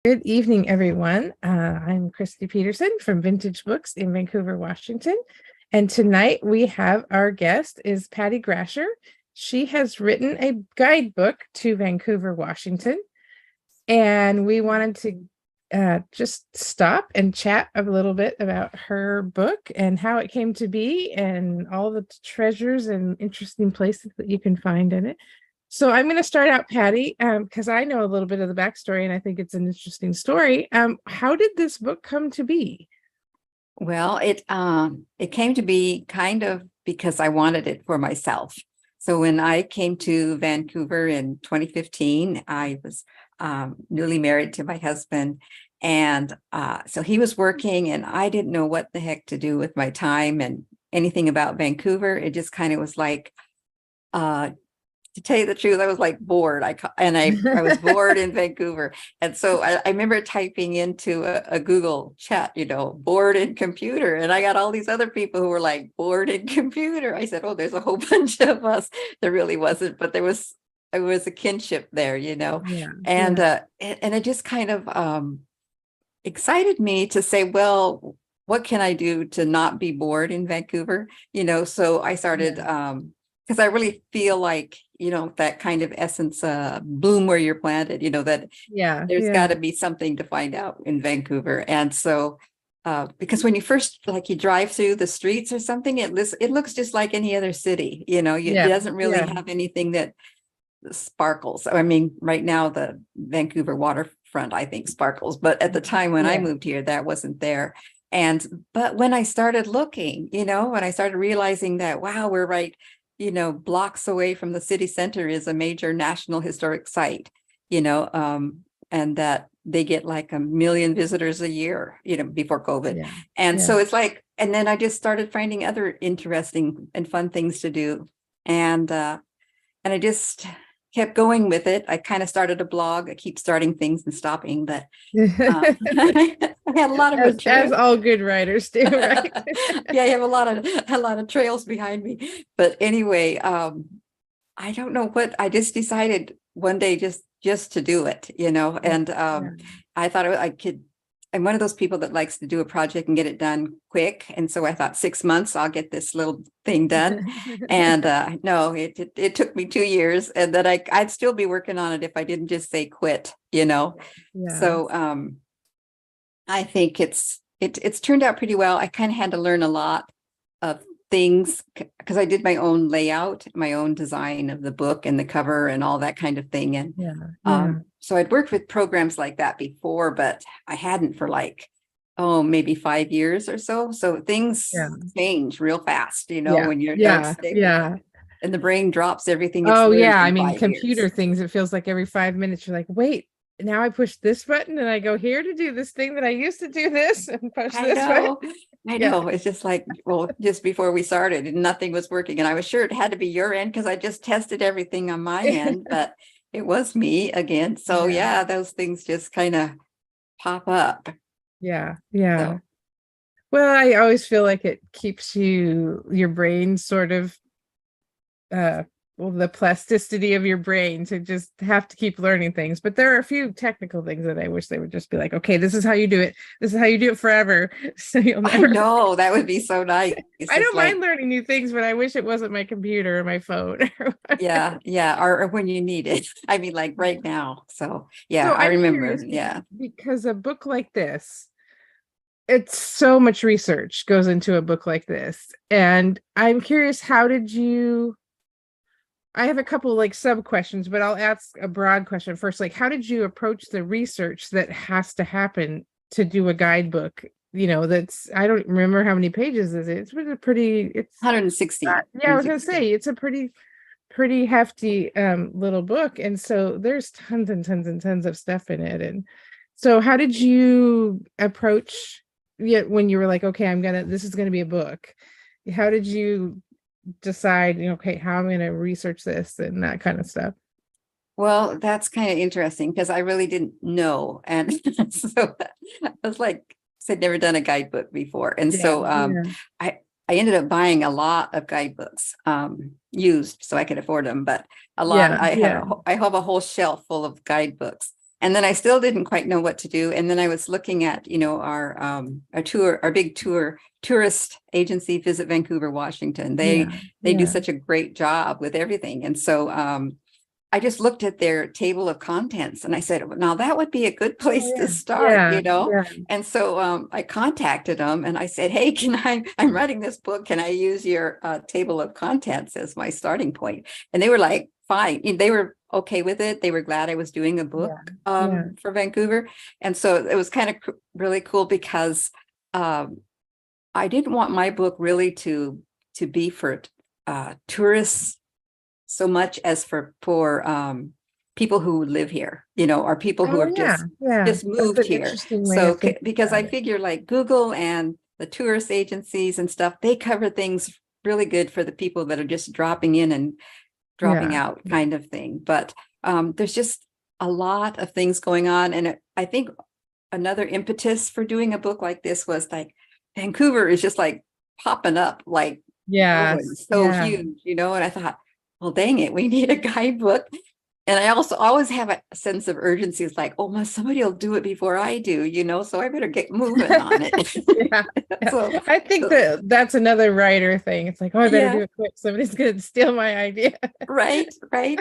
Good evening, everyone. I'm Christy Peterson from Vintage Books in Vancouver, Washington. And tonight we have our guest is Patty Grasher. She has written a guidebook to Vancouver, Washington. And we wanted to just stop and chat a little bit about her book and how it came to be and all the treasures and interesting places that you can find in it. So I'm going to start out, Patty, because I know a little bit of the backstory and I think it's an interesting story. How did this book come to be? Well, it came to be kind of because I wanted it for myself. So when I came to Vancouver in 2015, I was newly married to my husband. And so he was working and I didn't know what the heck to do with my time and anything about Vancouver. It just kind of was like, to tell you the truth, I was like bored. I was bored in Vancouver. And so I remember typing into a Google chat, bored in computer. And I got all these other people who were like bored in computer. I said, oh, there's a whole bunch of us. There really wasn't, but there was a kinship there, Yeah, and yeah, and it just kind of excited me to say, well, what can I do to not be bored in Vancouver? So I started yeah, because I really feel like, that kind of essence, bloom where you're planted, that yeah, there's got yeah, to be something to find out in Vancouver. And so, because when you first, like you drive through the streets or something, it looks just like any other city, it yeah, doesn't really yeah, have anything that sparkles. I mean, right now, the Vancouver waterfront, I think, sparkles, but at the time when I yeah, moved here, that wasn't there. But when I started looking, when I started realizing that, wow, we're right, blocks away from the city center is a major national historic site, and that they get like 1 million visitors a year, before COVID. yeah, And yeah. so it's like, and then I just started finding other interesting and fun things to do. And I just kept going with it. I kind of started a blog. I keep starting things and stopping, but I had a lot of As material. all good writers do, right? Yeah, I have a lot of trails behind me. But anyway, I don't know what I just decided one day just to do it, and Yeah. I thought I could. I'm one of those people that likes to do a project and get it done quick. And so I thought 6 months, I'll get this little thing done. And no, it took me 2 years, and then I'd still be working on it if I didn't just say quit. Yeah. So I think it's turned out pretty well. I kind of had to learn a lot of things because I did my own layout, my own design of the book and the cover and all that kind of thing. And Yeah. Yeah. so I'd worked with programs like that before, but I hadn't for like, oh, maybe 5 years or so. So things Yeah. change real fast, Yeah. when you don't Yeah. stick, Yeah. and the brain drops everything it's Oh learned yeah, I in mean 5 years. computer things, it feels like every 5 minutes you're like, wait, now I push this button and I go here to do this thing that I used to do this and push I this way. know. I Yeah. know. It's just like, well, just before we started, nothing was working. And I was sure it had to be your end because I just tested everything on my end, but it was me again. So Yeah. yeah, those things just kind of pop up. Yeah. Yeah. So Well, I always feel like it keeps your brain sort of uh well, the plasticity of your brain to just have to keep learning things. But there are a few technical things that I wish they would just be like, okay, this is how you do it. This is how you do it forever. So you'll I never. know that would be so nice. It's I just don't mind like, learning new things, but I wish it wasn't my computer or my phone. yeah, yeah. Or when you need it. I mean, like right now. So yeah, So I I'm remember. curious Yeah. because a book like this, it's so much research goes into a book like this. And I'm curious, how did you I have a couple like sub questions, but I'll ask a broad question first. Like, how did you approach the research that has to happen to do a guidebook? That's I don't remember how many pages is it. It's been a pretty it's 160. yeah, I was gonna say it's a pretty hefty little book. And so there's tons and tons and tons of stuff in it. And so how did you approach when you were like, okay, this is gonna be a book? How did you decide, okay, how I'm going to research this and that kind of stuff? Well, that's kind of interesting because I really didn't know. And so I was like, I'd never done a guidebook before. And Yeah, so yeah, I ended up buying a lot of guidebooks, used so I could afford them, but a lot, yeah, yeah, I have a whole shelf full of guidebooks. And then I still didn't quite know what to do. And then I was looking at, our big tourist agency, Visit Vancouver, Washington. Yeah. They do Yeah. such a great job with everything. And so I just looked at their table of contents and I said, well, now that would be a good place Oh, to yeah. start, Yeah. Yeah. And so I contacted them and I said, hey, I'm writing this book. Can I use your table of contents as my starting point? And they were like, fine. They were okay with it. They were glad I was doing a book Yeah. Yeah. for Vancouver. And so it was kind of really cool because I didn't want my book really to be for tourists so much as for people who live here, or people who Oh, have yeah. Yeah. just That's moved an here. interesting way So of thinking because about I it. figure like Google and the tourist agencies and stuff, they cover things really good for the people that are just dropping in and dropping Yeah. out kind of thing. But there's just a lot of things going on. And I think another impetus for doing a book like this was like Vancouver is just like popping up, like growing Yes. so Yeah. huge, and I thought, well, dang it, we need a guidebook. And I also always have a sense of urgency. It's like, oh, somebody will do it before I do, so I better get moving on it. Yeah. Yeah. so, I think so, that that's another writer thing. It's like, oh, I better yeah, do it quick. Somebody's going to steal my idea. right.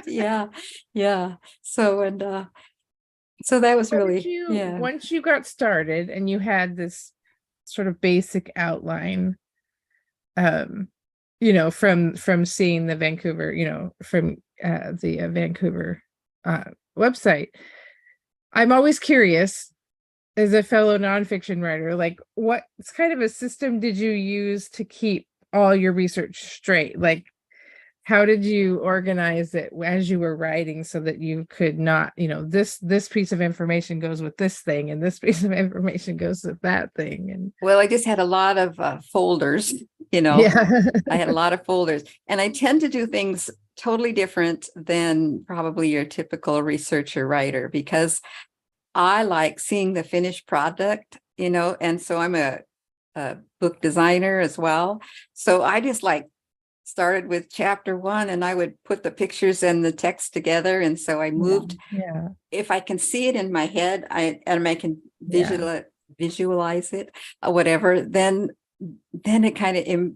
Yeah. Yeah. So, and so that was What did really, you, yeah. once you got started and you had this sort of basic outline, um, from seeing the Vancouver, from the Vancouver website, I'm always curious as a fellow nonfiction writer, like what kind of a system did you use to keep all your research straight? Like, how did you organize it as you were writing so that you could not, this piece of information goes with this thing and this piece of information goes with that thing? And Well, I just had a lot of folders, yeah. I had a lot of folders, and I tend to do things totally different than probably your typical researcher writer because I like seeing the finished product, and so I'm a book designer as well. So I just like started with chapter 1 and I would put the pictures and the text together. And so I moved, Yeah. if I can see it in my head, I can Yeah. visualize it, or whatever, then it kind of Yeah.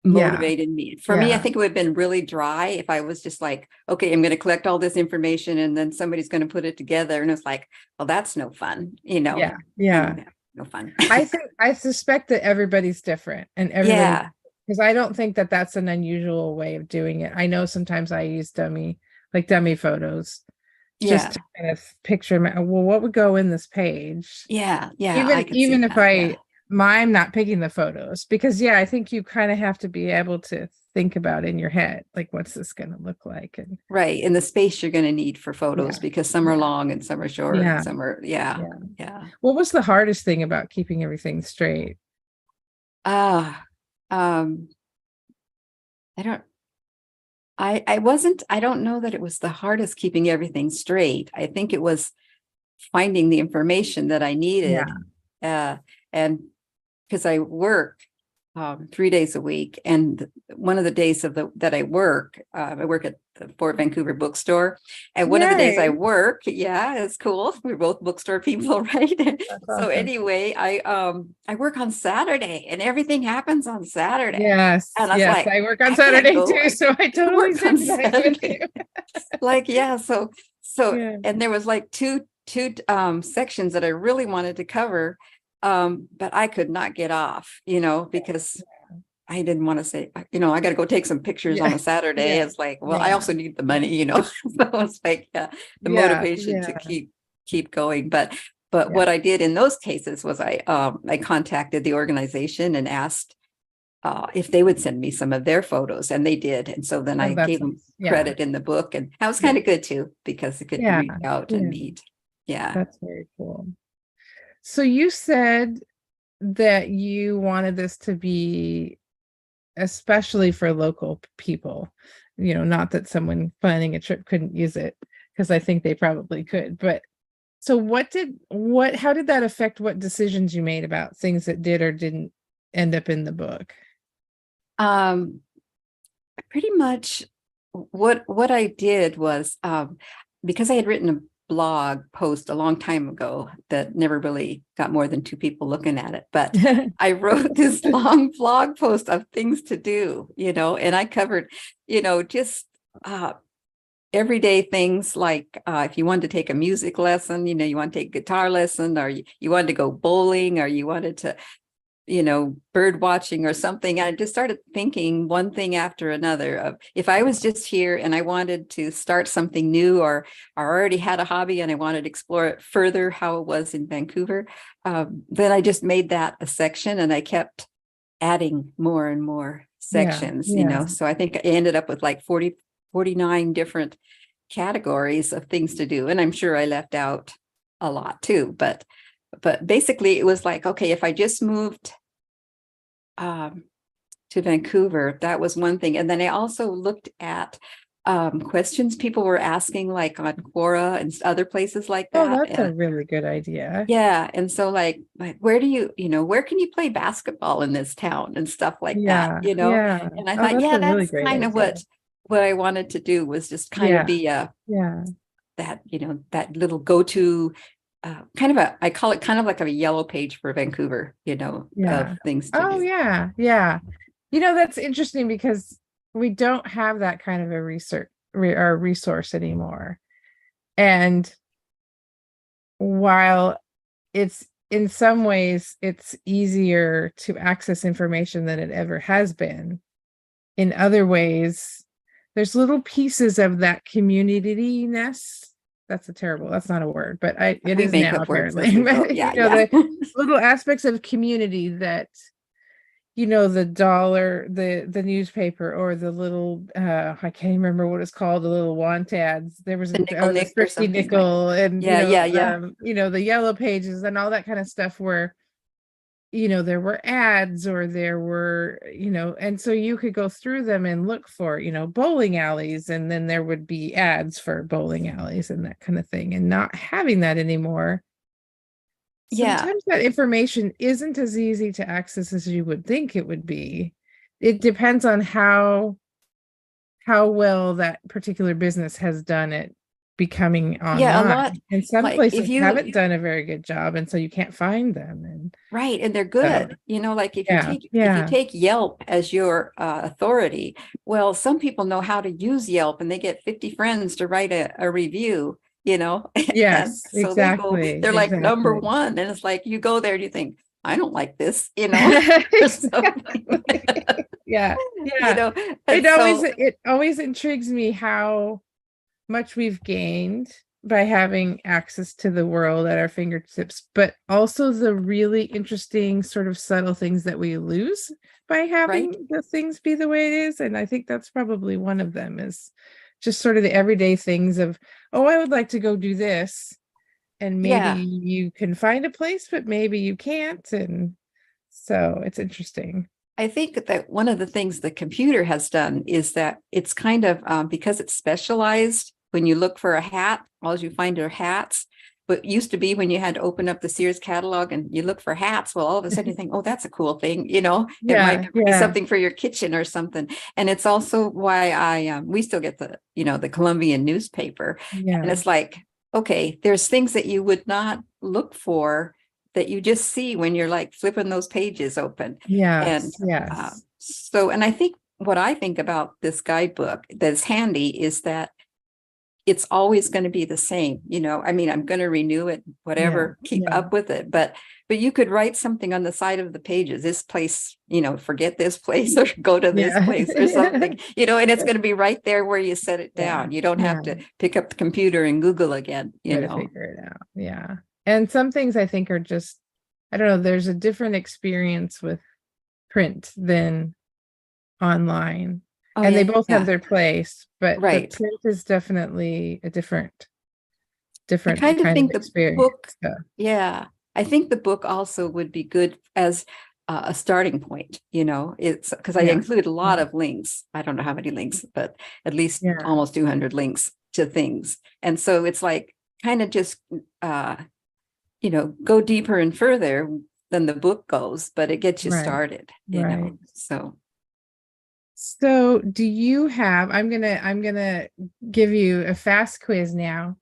motivated me. For me, I Yeah. think it would have been really dry if I was just like, okay, I'm going to collect all this information and then somebody's going to put it together. And it's like, well, that's no fun, Yeah. Yeah. no fun. I suspect that everybody's different and everybody, Yeah. because I don't think that that's an unusual way of doing it. I know sometimes I use dummy photos just Yeah. to kind of picture well, what would go in this page? Yeah. Yeah. I Even could see even if that. Yeah. I'm not picking the photos, because yeah, I think you kind of have to be able to think about in your head, like, what's this going to look like? And Right. And the space you're going to need for photos yeah, because some are long and some are short and yeah, some are, yeah. yeah. Yeah. What was the hardest thing about keeping everything straight? Ah, um, I don't, I don't know that it was the hardest keeping everything straight. I think it was finding the information that I Yeah. needed. And because I work 3 days a week, and one of the days that I work at the Fort Vancouver bookstore, and one of the days I Yay. work, yeah, it's cool. We're both bookstore people, right? That's So awesome. anyway, I work on Saturday, and everything happens on Saturday, Yes, and I was yes, like, I work on I can't Saturday go too, so I totally work on sympathize with you. Saturday. Like, yeah, so Yeah. and there was like two sections that I really wanted to cover, but I could not get off, because I didn't want to say, I got to go take some pictures on Yeah. a Saturday. Yeah. It's like, well, I Yeah. also need the money. So it's like, yeah, the Yeah. motivation to Yeah. keep going. But Yeah. what I did in those cases was I contacted the organization and asked if they would send me some of their photos, and they did. And so then Oh, I that's gave them nice. Yeah. credit in the book, and that was Yeah. kind of good too, because it could Yeah. reach out and Yeah. meet. Yeah. That's very cool. So you said that you wanted this to be especially for local people, not that someone planning a trip couldn't use it, because I think they probably could. But so how did that affect what decisions you made about things that did or didn't end up in the book? Um, Pretty much what I did was because I had written blog post a long time ago that never really got more than 2 people looking at it. But I wrote this long blog post of things to do, and I covered, just everyday things like if you wanted to take a music lesson, you want to take a guitar lesson, or you wanted to go bowling, or you wanted to bird watching or something. And I just started thinking one thing after another of if I was just here and I wanted to start something new, or I already had a hobby and I wanted to explore it further, how it was in Vancouver, then I just made that a section and I kept adding more and more sections, So I think I ended up with like 49 different categories of things to do. And I'm sure I left out a lot too, but basically it was like, okay, if I just moved to Vancouver, that was one thing. And then I also looked at questions people were asking, like on Quora and other places like that. Oh, that's a really good idea. Yeah. And so like where do where can you play basketball in this town and stuff like that, Yeah. And I Oh, thought, yeah, a really that's great kind of idea. what I wanted to do, was just kind of be that, that little go-to I call it kind of like a yellow page for Vancouver, of things to do. Yeah. That's interesting because we don't have that kind of a resource anymore. And while it's in some ways it's easier to access information than it ever has been, in other ways there's little pieces of that community-ness. That's not a word, but it We is make now up words apparently. as we go. Yeah, The little aspects of community that the dollar, the newspaper, or the little I can't even remember what it's called, the little want ads. There was the nickel the nick or thrifty something like nickel, and yeah. the yellow pages and all that kind of stuff where there were ads, or there were and so you could go through them and look for bowling alleys, and then there would be ads for bowling alleys and that kind of thing. And not having that anymore, sometimes that information isn't as easy to access as you would think it would be. It depends on how well that particular business has done it becoming Yeah, a online. lot. And some Like places haven't done a very good job, and so you can't find them. And right, and they're so, good. Like if you take Yelp as your authority, well, some people know how to use Yelp, and they get 50 friends to write a review, and Yes, so they're like number exactly. one, and it's like you go there and you think, I don't like this, or something. Yeah. And so It always intrigues me how much we've gained by having access to the world at our fingertips, but also the really interesting sort of subtle things that we lose by having right. the things be the way it is. And I think that's probably one of them, is just sort of the everyday things of, oh, I would like to go do this. And maybe Yeah. you can find a place, but maybe you can't. And so it's interesting. I think that one of the things the computer has done is that it's kind of because it's specialized. When you look for a hat, all you find are hats. But used to be when you had to open up the Sears catalog and you look for hats, well, all of a sudden you think, oh, that's a cool thing. It might be something for your kitchen or something. And it's also why we still get the Columbian newspaper. And it's like, okay, there's things that you would not look for that you just see when you're like flipping those pages open. And I think what I think about this guidebook that's handy is that it's always going to be the same. I mean, I'm going to renew it, whatever, keep up with it. But you could write something on the side of the pages, this place, forget this place or go to this place or something, and it's going to be right there where you set it down. You don't have to pick up the computer and Google again, to figure it out. Yeah. And some things I think are just, I don't know, there's a different experience with print than online. And they both have their place, but the print is definitely a different I kind of think the experience. Book, I think the book also would be good as a starting point. It's because I include a lot of links. I don't know how many links, but at least almost 200 links to things. And so it's like kind of just go deeper and further than the book goes, but it gets you started. So do you have, I'm gonna give you a fast quiz now.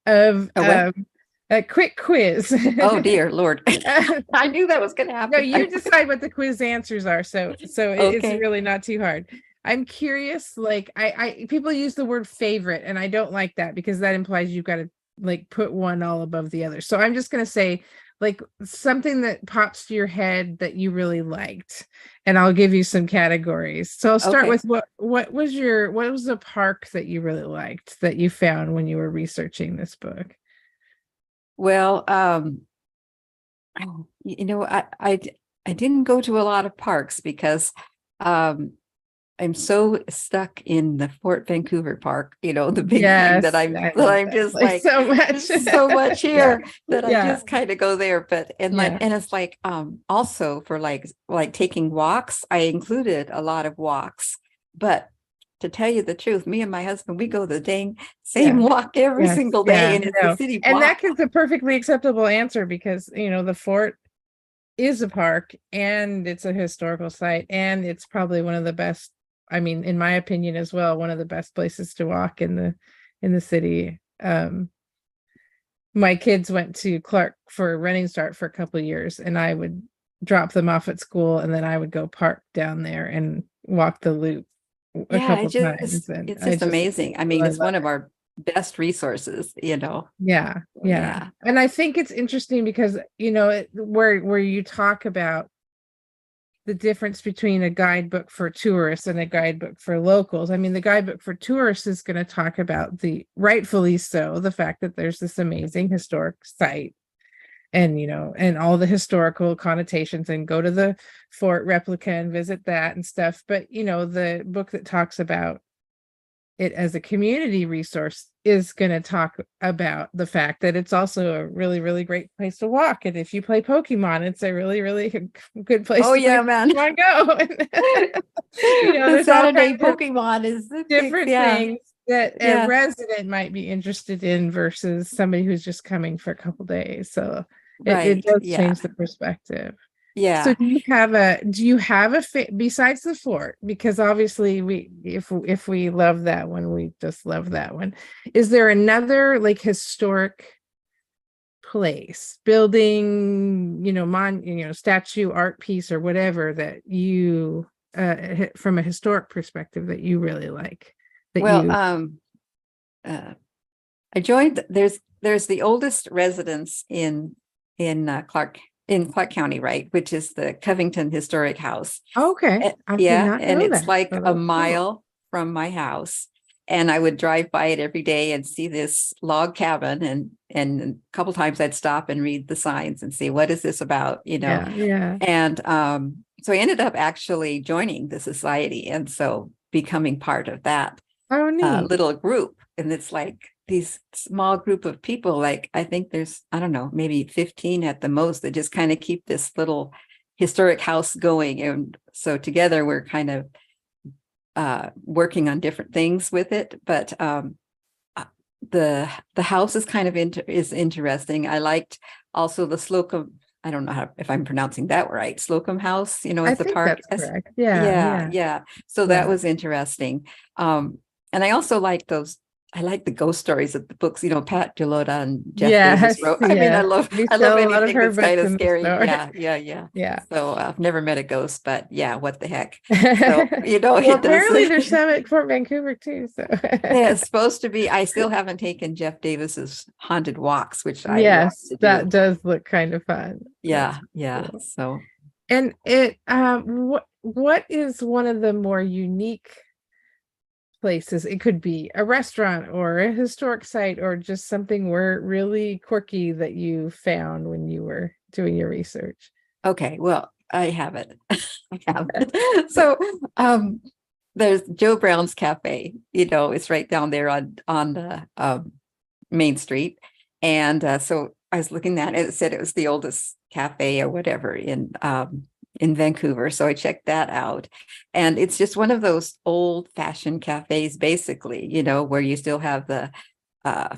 of Oh, what? a quick quiz. Oh, dear Lord. I knew that was going to No, happen. you decide what the quiz answers are. So it's Okay. really not too hard. I'm curious, like I people use the word favorite, and I don't like that because that implies you've got to like put one all above the other. So I'm just gonna say like something that pops to your head that you really liked, and I'll give you some categories. So I'll start Okay. with what was the park that you really liked that you found when you were researching this book? Well, I didn't go to a lot of parks because um, I'm so stuck in the Fort Vancouver Park, the big thing that Yes, I'm I that love I'm that just place like so much. so much Yeah, here that I yeah, just kind of go there. But yeah. and it's like also for like taking walks, I included a lot of walks. But to tell you the truth, me and my husband, we go the dang same Yeah. walk every Yes. single day, Yeah. and it's the No. city And that block. is a perfectly acceptable answer because, the fort is a park and it's a historical site and it's probably one of the best, I mean, in my opinion as well, one of the best places to walk in the city. My kids went to Clark for a running start for a couple of years, and I would drop them off at school and then I would go park down there and walk the loop a Yeah, couple times, and it's I just just amazing. I mean, really it's love one of it. our best resources. Yeah, yeah. Yeah. And I think it's interesting because, where you talk about the difference between a guidebook for tourists and a guidebook for locals. I mean, the guidebook for tourists is going to talk about rightfully so, the fact that there's this amazing historic site and, and all the historical connotations, and go to the fort replica and visit that and stuff. But, the book that talks about it as a community resource is going to talk about the fact that it's also a really, really great place to walk. And if you play Pokemon, it's a really, really good place Oh to play yeah, man. Pokemon Go. The There's all Saturday kinds of Pokemon is the big, different yeah, things that a yeah, resident might be interested in versus somebody who's just coming for a couple days. So it right. does Yeah. change the perspective. So Yeah. do you have a besides the fort? Because obviously if we love that one, we just love that one. Is there another like historic place, building, statue, art piece, or whatever that you from a historic perspective that you really like? That Well, you uh, I joined, there's the oldest residence in Clark County, right, which is the Covington Historic House. Okay, I did Yeah, not and know it's that. like So a that's cool. mile from my house. And I would drive by it every day and see this log cabin, and a couple times I'd stop and read the signs and see what is this about. Yeah, yeah. And so I ended up actually joining the society, and so becoming part of that Oh, neat. little group. And it's like these small group of people, like I think there's, I don't know, maybe 15 at the most, that just kind of keep this little historic house going. And so together we're kind of working on different things with it. But uh, the house is kind of is interesting. I liked also the Slocum. I don't know if I'm pronouncing that right. Slocum House, I at the think park. that's correct. Yeah, Yeah, yeah, yeah. So that yeah. was interesting. And I also like those. I like the ghost stories of the books. Pat Gelota and Jeff Davis Yes, wrote. I mean, yes. We I love sell a lot of anything her that's kind books of in the scary. store. Yeah, yeah, yeah. Yeah. So I've never met a ghost, but yeah, what the heck? So Well, it does. apparently there's some at Fort Vancouver too. So Yeah, it's supposed to be. I still haven't taken Jeff Davis's haunted walks, which I love yes, to that do. does look kind of fun. That's Yeah, yeah. cool. So And what is one of the more unique places? It could be a restaurant or a historic site or just something where really quirky that you found when you were doing your research. okay, well, I have it. I have it. So there's Joe Brown's Cafe. It's right down there on the Main Street. And so I was looking at it. It said it was the oldest cafe or whatever in Vancouver. So I checked that out. And it's just one of those old fashioned cafes, basically, where you still have the uh,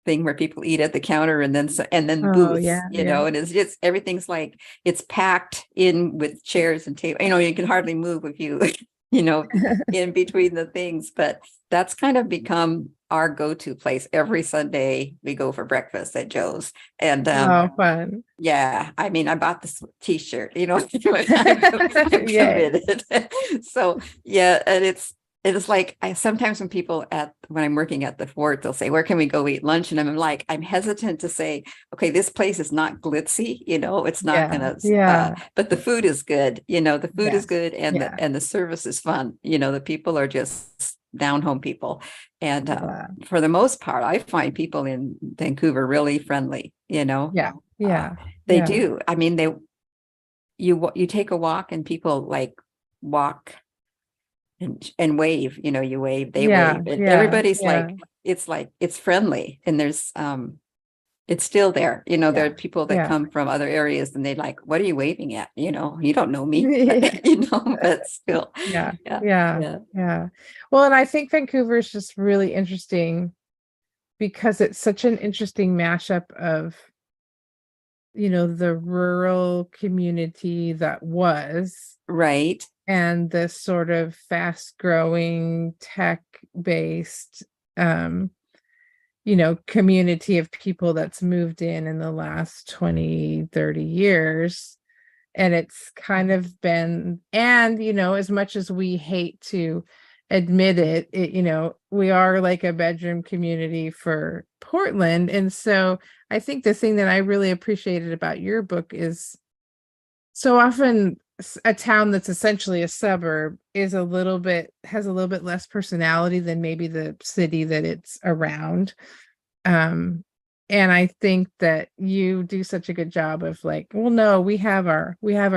thing where people eat at the counter, and then Oh booths, yeah, yeah. and it's just everything's like it's packed in with chairs and table. You can hardly move if you, in between the things. But that's kind of become our go-to place. Every Sunday we go for breakfast at Joe's. And Oh, fun. yeah, I mean, I bought this t-shirt, I'm Yay. committed. So yeah, and it's like I sometimes when I'm working at the fort, they'll say, where can we go eat lunch? And I'm like, I'm hesitant to say, okay, this place is not glitzy, it's not Yeah. gonna Yeah. but the food is good, the food is Yes. good, and Yeah. the service is fun. The people are just down home people. And Yeah. for the most part, I find people in Vancouver really friendly, Yeah. uh, Yeah. they Yeah. do. I mean, you take a walk and people like walk and wave, you wave, they Yeah. wave, and Yeah. everybody's Yeah. like it's friendly, and there's it's still there. There Yeah. are people that Yeah. come from other areas and they like, what are you waving at? You don't know me, Yeah. but still. Yeah. Yeah. Yeah. Yeah. Yeah. Well, and I think Vancouver is just really interesting because it's such an interesting mashup of, the rural community that was Right. and the sort of fast growing tech based community of people that's moved in the last 20, 30 years. And it's kind of been, and as much as we hate to admit it, we are like a bedroom community for Portland. And so I think the thing that I really appreciated about your book is so often a town that's essentially a suburb has a little bit less personality than maybe the city that it's around. And I think that you do such a good job of like, well, no, we have our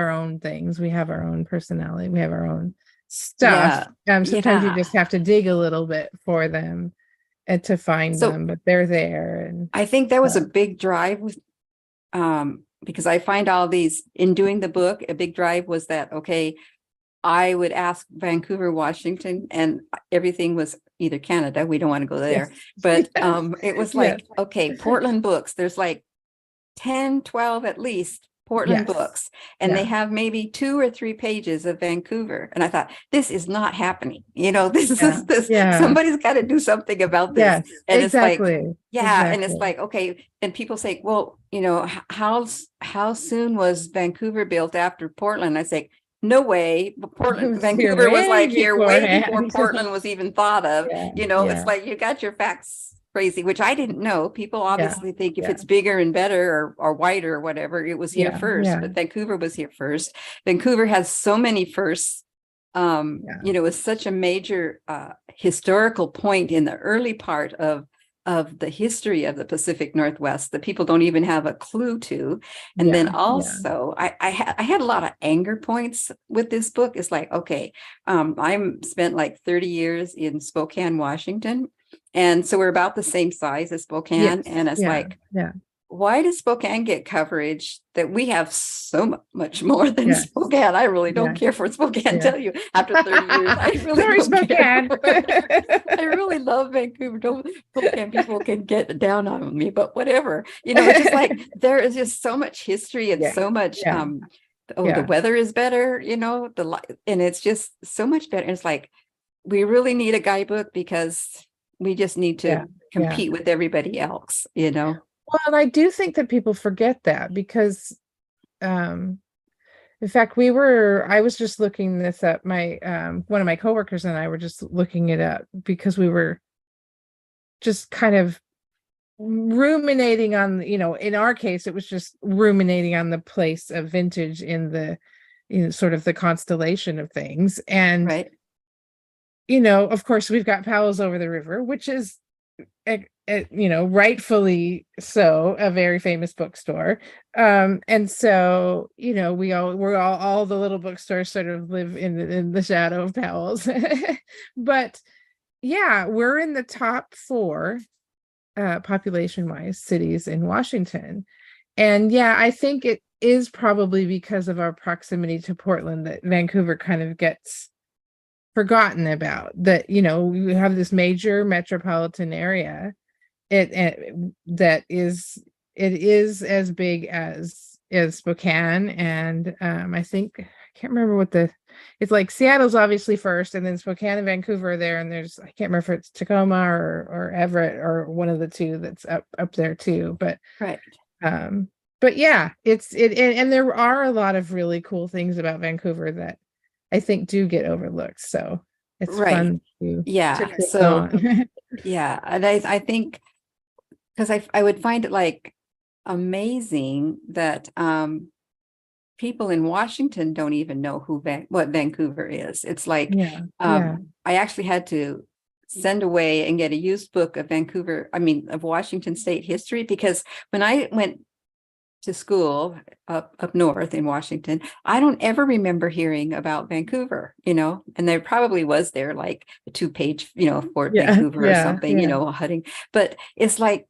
own things, we have our own personality, we have our own stuff. Yeah. Sometimes you Yeah. just have to dig a little bit for them and to find So them, but they're there. And I think that was a uh, big drive with because I find all these in doing the book, a big drive was that, okay, I would ask Vancouver, Washington, and everything was either Canada. We don't want to go yes, there, but yes, it was yes, like, okay, Portland books. There's like 10, 12 at least Portland yes, books, and they yeah, have maybe 2 or 3 pages of Vancouver. And I thought, this is not happening. This yeah, is this. yeah, Somebody's got to do something about this. yes, And it's like, exactly, yeah, and it's exactly. like, okay. And people say, well, how soon was Vancouver built after Portland? I say, no way. But It was here Vancouver was way like here way before beforehand. Portland was even thought of. Yeah, It's yeah, like you got your facts crazy, which I didn't know. People yeah, obviously think if yeah, it's bigger and better or wider or whatever, it was here yeah, first, yeah, but Vancouver was here first. Vancouver has so many firsts. yeah, It's such a major historical point in the early part of the history of the Pacific Northwest that people don't even have a clue to. And then yeah, yeah, also I had a lot of anger points with this book. It's like, okay, I'm spent like 30 years in Spokane, Washington. And so we're about the same size as Spokane. yes, And it's yeah, like, yeah, why does Spokane get coverage that we have so much more than yes, Spokane? I really don't yeah, care for Spokane, yeah. tell you, after 30 years, I really Sorry, don't care. Spokane. I really love Vancouver. Don't Spokane people can get down on me, but whatever. It's just like there is just so much history and Yeah, so much yeah, the yeah, weather is better, and it's just so much better. And it's like we really need a guidebook because we just need yeah, to yeah. compete with everybody else. Well, and I do think that people forget that because, um, in fact, I was just looking this up. One of my coworkers and I were just looking it up because we were just kind of ruminating on, in our case, it was just ruminating on the place of vintage in the, sort of the constellation of things. And, Right. of course, we've got Powell's Over the River, which is rightfully so, a very famous bookstore. And so, all the little bookstores sort of live in the shadow of Powell's. But yeah, we're in the top 4 population wise cities in Washington. And yeah, I think it is probably because of our proximity to Portland that Vancouver kind of gets forgotten about. That we have this major metropolitan area that is as big as Spokane. And I think I can't remember what the it's like Seattle's obviously first, and then Spokane and Vancouver are there, and there's, I can't remember if it's Tacoma or Everett or one of the two that's up there too. Right. Um, but yeah, and there are a lot of really cool things about Vancouver that I think do get overlooked. So it's Right. fun to Yeah. click So on. yeah. And I think because I would find it like amazing that people in Washington don't even know what Vancouver is. It's like Yeah, yeah, I actually had to send away and get a used book of of Washington State history, because when I went to school up north in Washington, I don't ever remember hearing about Vancouver, and there probably was there like a 2-page, Fort yeah, Vancouver or yeah, something, yeah, Hutting, but it's like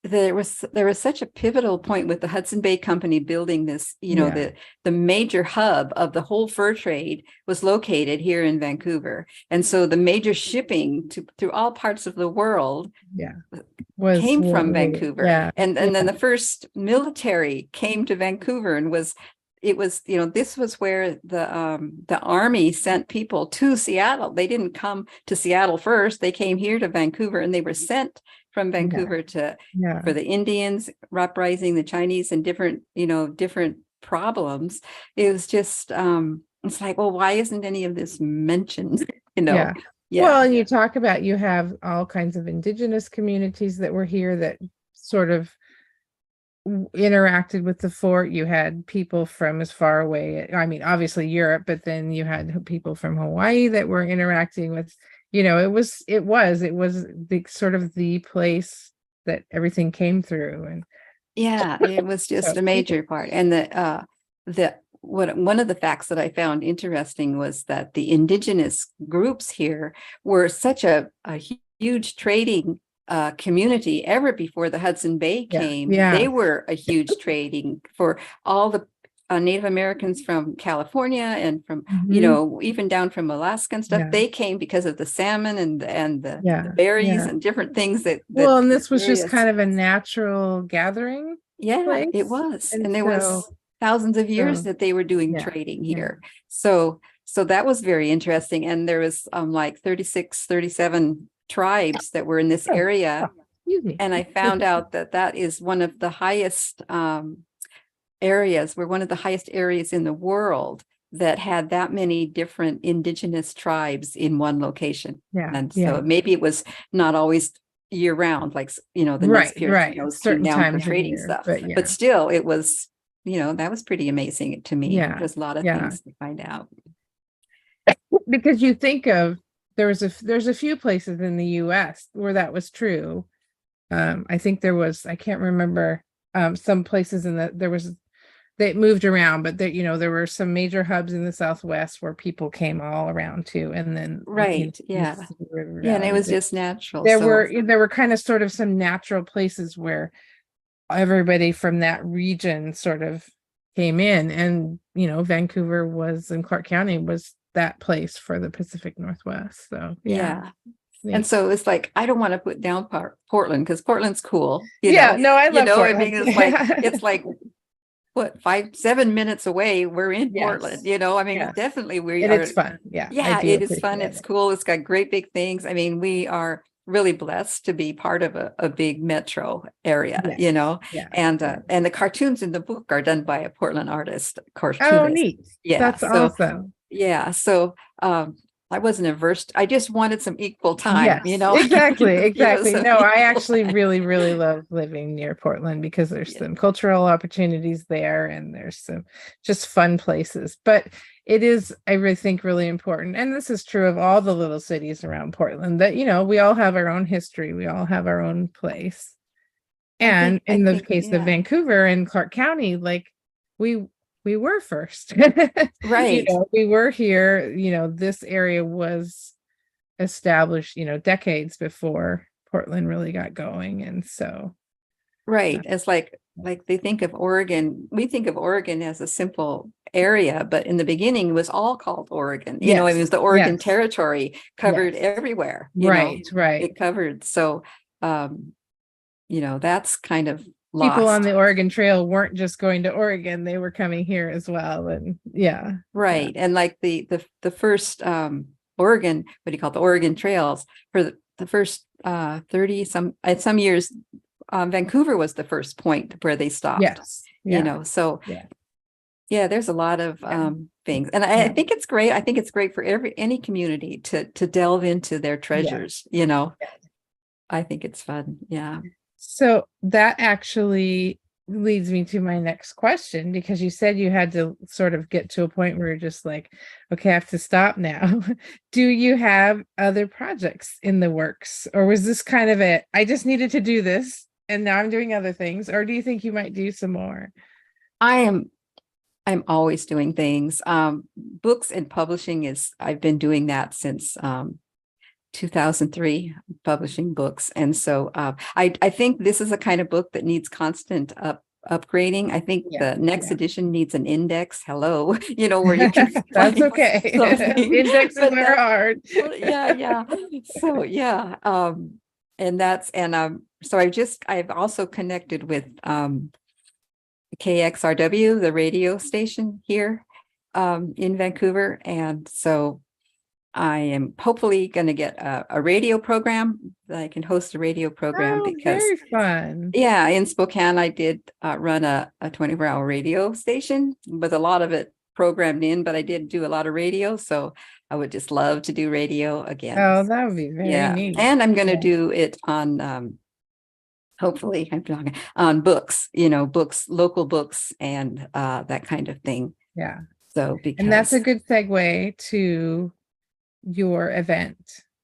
there was such a pivotal point with the Hudson Bay Company building this, yeah, the major hub of the whole fur trade was located here in Vancouver. And so the major shipping through all parts of the world yeah. Was came from way, Vancouver. yeah, And then yeah, the first military came to Vancouver, and this was where the army sent people to Seattle. They didn't come to Seattle first. They came here to Vancouver, and they were sent from yeah, Vancouver yeah, for the Indians uprising, the Chinese, and different problems. It was just it's like, well, why isn't any of this mentioned? yeah. Yeah. Well, and you talk about, you have all kinds of indigenous communities that were here that sort of interacted with the fort. You had people from as far away, I mean, obviously Europe, but then you had people from Hawaii that were interacting with, it was the sort of the place that everything came through. And Yeah, it was just so a major part. And one of the facts that I found interesting was that the indigenous groups here were such a huge trading community. Ever before the Hudson Bay yeah, came, yeah, they were a huge trading for all the Native Americans from California and from, mhm, even down from Alaska and stuff. yeah, They came because of the salmon and the yeah, berries yeah. and different things that Well, and were this was just various. kind of a natural gathering Yeah, it place. was. And And there so, was thousands of years so that they were doing yeah, trading yeah. here. So that was very interesting. And there was like 36, 37 tribes that were in this Oh, area. excuse me. And I found out that that is one of the highest areas. We're one of the highest areas in the world that had that many different indigenous tribes in one location. Yeah, And so yeah. maybe it was not always year round, like, the Nez Right, Perce right. came Certain down for times of trading year, stuff. but But yeah, still, it was, that was pretty amazing to me. yeah, There's a lot of yeah. things to find out. Because you think of, there's a few places in the US where that was true. I think there was, I can't remember, some places in there was, they moved around, but there were some major hubs in the Southwest where people came all around to, and then, Right. Yeah. Mississippi River Yeah. And it Valley. was just natural. There So, were kind of sort of some natural places where everybody from that region sort of came in, and Vancouver was, and Clark County was that place for the Pacific Northwest. So yeah, yeah. And neat. so it's like, I don't want to put down Portland, because Portland's cool, Yeah, no, I love I mean, Portland. it's like what, 5-7 minutes away, we're in Portland, Yes, I mean, yeah, definitely we and are. it's fun. Yeah, I Yeah, do it is fun. appreciate It's it. cool. It's got great big things. I mean, we are really blessed to be part of a big metro area, Yes, yeah, yeah. and the cartoons in the book are done by a Portland artist, Oh, cartoonist. neat. Yeah. That's So awesome. yeah. So I wasn't averse. I just wanted some equal time, Yes, exactly, exactly. some No, I equal actually time. really, really love living near Portland because there's Yeah. some cultural opportunities there, and there's some just fun places. But it is, I really think, really important, and this is true of all the little cities around Portland, that we all have our own history, we all have our own place. And I in the think, case of yeah. Vancouver and Clark County, like we we were first. Right. We were here, this area was established, decades before Portland really got going. And so, Right. It's like they think of Oregon. We think of Oregon as a simple area, but in the beginning it was all called Oregon. It yes, was the Oregon yes, Territory covered yes, everywhere, right, right. it covered. So that's kind of people on lost. the Oregon Trail weren't just going to Oregon, they were coming here as well. And yeah. Right. And like the first Oregon, what do you call it, the Oregon trails for the first 30 some years, Vancouver was the first point where they stopped, Yes. you Yeah. know. So Yeah. yeah, there's a lot of Yeah. things. And I Yeah. think it's great. I think it's great for any community to delve into their Yeah. treasures, you know. Yeah. I think it's fun. Yeah. So that actually leads me to my next question, because you said you had to sort of get to a point where you're just like, okay, I have to stop now. Do you have other projects in the works, or was this kind of it? I just needed to do this and now I'm doing other things, or do you think you might do some more? I'm always doing things. Books and publishing I've been doing that since 2003, publishing books. And so I think this is a kind of book that needs constant upgrading. I think Yeah. the next Yeah. edition needs an index. Hello, you know, where you can That's find okay. something. Indexes But are hard. yeah. So yeah. So I've also connected with KXRW, the radio station here in Vancouver. And so I am hopefully going to get a radio program that I can host a radio program Oh, because, very fun. yeah, in Spokane, I did run a 24-hour radio station with a lot of it programmed in, but I did do a lot of radio. So I would just love to do radio again. Oh, that would be very Yeah. neat. And I'm going to Yeah. do it on, hopefully, I'm talking on books, you know, books, local books and that kind of thing. Yeah. So And that's a because, good segue to your event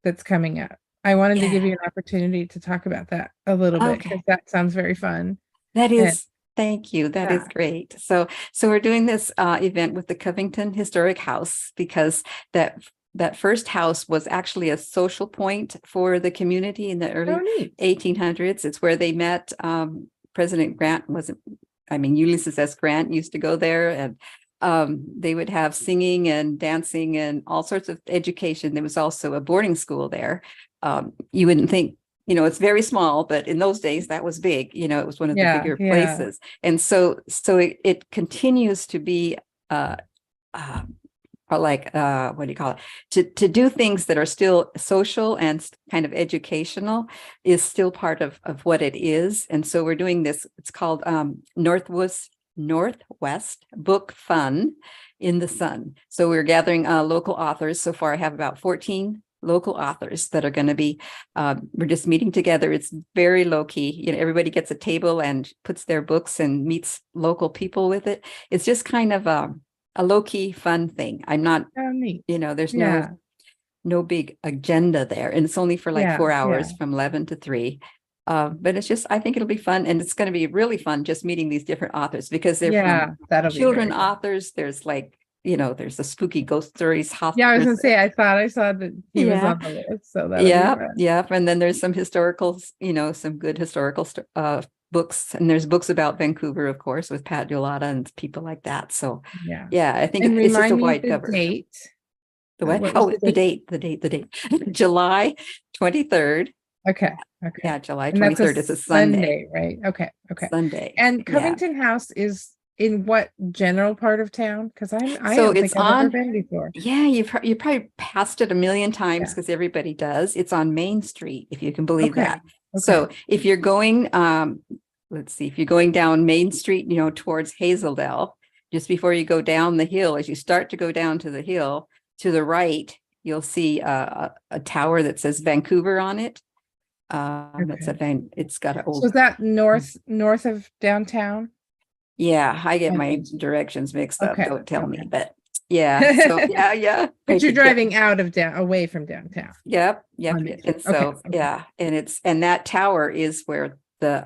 that's coming up. I wanted to give yeah, you an opportunity to talk about that a little bit, because okay. that sounds very fun. That And is, thank you. That yeah. is great. So we're doing this event with the Covington Historic House because that first house was actually a social point for the community in the Oh, early neat. 1800s. It's where they met. President Grant wasn't, I mean, Ulysses S. Grant used to go there, and they would have singing and dancing and all sorts of education. There was also a boarding school there. You wouldn't think, you know, it's very small, but in those days that was big. You know, it was one of the Yeah. bigger Yeah. places. And so it continues to be uh, uh, what do you call it? To do things that are still social and kind of educational is still part of what it is. And so we're doing this. It's called Northwest Book Fun in the Sun. So we're gathering local authors. So far, I have about 14 local authors that are going to be, we're just meeting together. It's very low key. You know, everybody gets a table and puts their books and meets local people with it. It's just kind of a low key fun thing. I'm not, Oh, neat. you know, there's Yeah. no big agenda there. And it's only for like Yeah. 4 Yeah. hours from 11 to 3. But it's just, I think it'll be fun. And it's going to be really fun just meeting these different authors because they're Yeah. from That'll be children very fun. authors. There's like, you know, there's the spooky ghost stories. Yeah, I was gonna say, I thought I saw that he was Yeah. on the list, so that'll be Yeah. fun. Yeah. And then there's some historical, you know, some good historical books. And there's books about Vancouver, of course, with Pat Yolata and people like that. So Yeah. yeah, I think And it's just a remind me wide the cover. date. The what? What was Oh, the date? the date. July 23rd. Okay. Okay. Yeah, July And that's a 23rd is a Sunday. Sunday, right? Okay. Okay. Sunday. And Yeah. Covington House is in what general part of town? Because I So don't it's think I've ever on, been before. yeah, you probably passed it a million times Yeah. because everybody does. It's on Main Street, if you can believe Okay. that. Okay. So if you're going, let's see, if you're going down Main Street, you know, towards Hazeldale, just before you go down the hill, as you start to go down to the hill, to the right, you'll see a tower that says Vancouver on it. It's got an So old, is that north of downtown? yeah, I get On my Main Street. directions mixed up. Okay. Don't tell me, Okay. but yeah. So yeah. But you're Yep. driving away from downtown. Yep. On Main Street. And so, Okay. Okay. yeah, and that tower is where the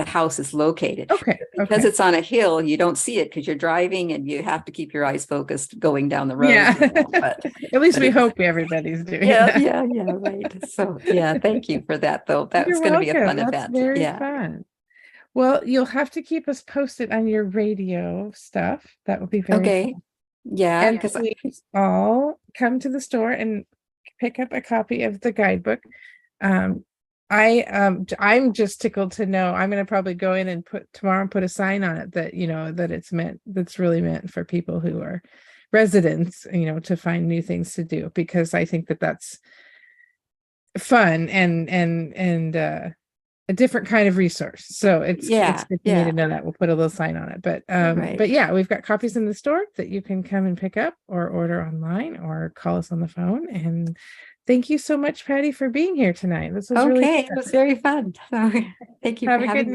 house is located. Okay. Because Okay. it's on a hill, you don't see it because you're driving and you have to keep your eyes focused going down the road. Yeah. You know, but At least but we it's, hope everybody's doing yeah, that. yeah, right. So yeah, thank you for that though. That's You're going to be a welcome. fun That's event. very Yeah. fun. Well, you'll have to keep us posted on your radio stuff. That would be very Okay. fun. Yeah, And because please all come to the store and pick up a copy of the guidebook. Um, I'm just tickled to know. I'm gonna probably go in and put a sign on it that, that that's really meant for people who are residents, to find new things to do, because I think that that's fun and a different kind of resource. So it's Yeah, good for me to yeah, know that. We'll put a little sign on it. right. But yeah, we've got copies in the store that you can come and pick up or order online or call us on the phone. And thank you so much, Patty, for being here tonight. This was really Okay, it fun. was very fun. So thank you for Have a good having night. me.